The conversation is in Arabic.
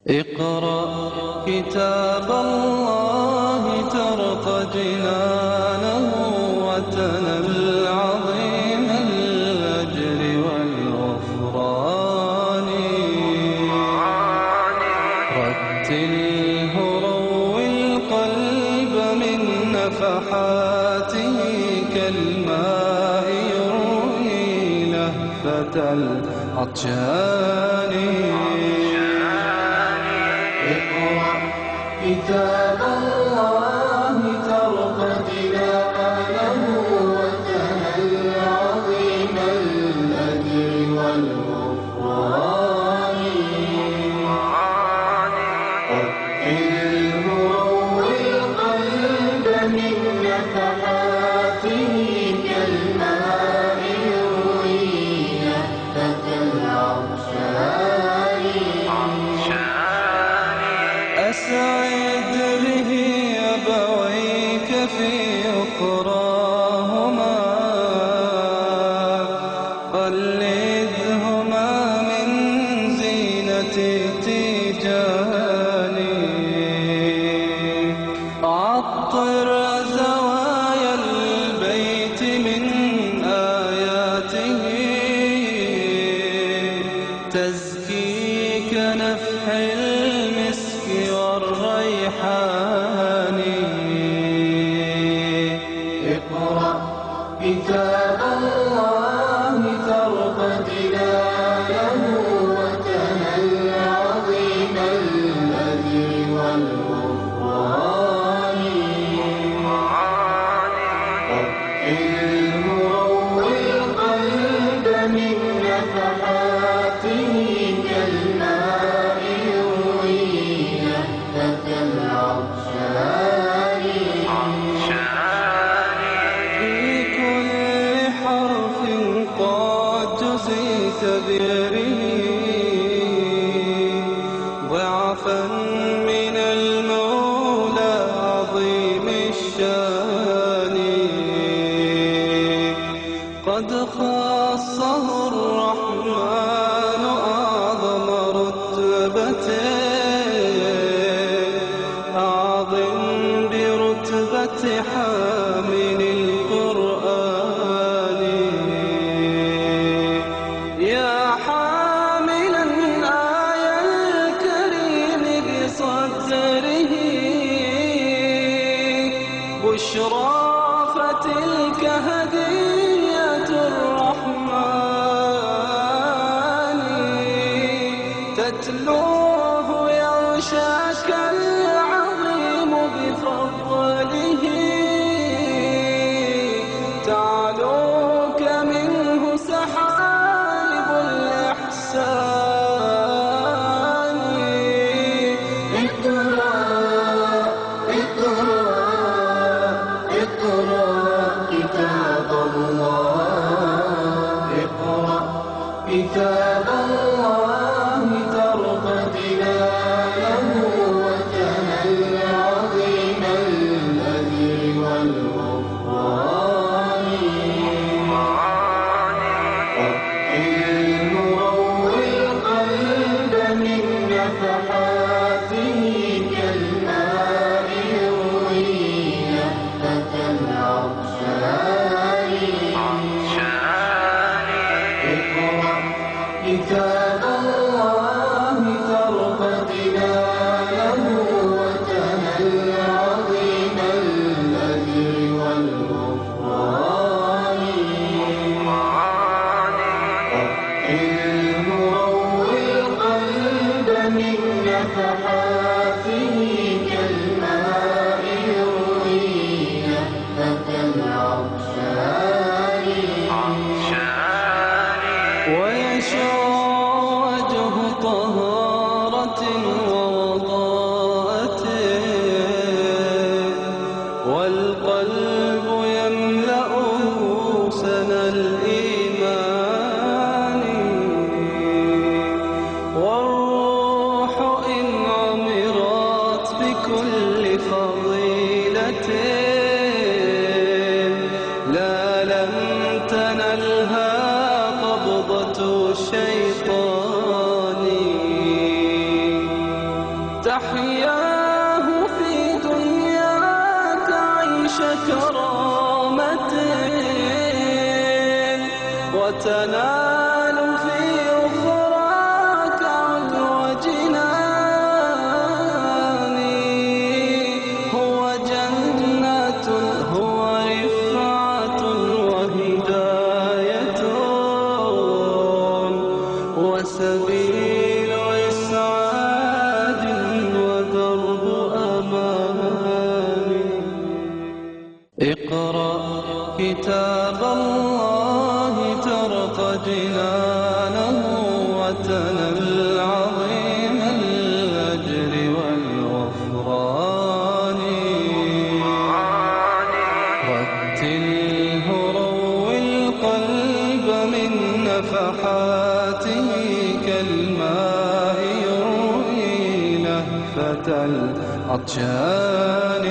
اقرأ كتاب الله ترق جنانه وتنل عظيم الأجر والغفران. رتله روي القلب من نفحاته كالماء يروي لهفة العطشان. اقرأ كتاب الله ترق جنانه وتنل عظيم الأجر والغفران. رتله روي القلب من نفحاته كالماء يروي لهفة العطشان. أسعد به أبويك في أخراهما، قلدهما من زينة التيجان. عطر زوايا البيت من آياته تزكيك نفح المسك والريحان. اقرأ كتاب الله ترق جنانه وتنل عظيم الأجر والغفران. رتله روي القلب من نفحاته كالماء يروي لهفة العطشان. في كل حرف قد جزيت بيره ضعفا من المولى عظيم الشان. قد خصه الرحمن أعظم رتبة أعظم برتبة حامل القرآن. يا حاملا آي الكريم بصدره بشرى فتلك هدية الرحمن. تتلوه يغشاك العظيم بفضله تعلوك منه سحائب الإحسان. اقرأ كتاب الله. اقرأ كتاب الله ترق جنانه وتنل عظيم الأجر والغفران. رتله روي القلب من نفحاته كالماء يروي لهفة العطشان. اقرأ كتاب الله ترق جنانه وتنل عظيم الأجر والغفران. رتله روي القلب من نفحاته كالماء يروي لهفة العطشان. ويشع وجه طهارة ووضاءة والقلب يملأه سنا الإيمان. والروح إن عمر تحياه في دنياك عيش كرامة وتنال في أخراك علو جنان هو جنة هو رفعة وهداية وسبيل إسعاد ودرب أمان اقرأ كتاب الله ترق جنانه وتنل عظيم الأجر والغفران رتله روي القلب من نفحاته كالماء يروي لهفة العطشان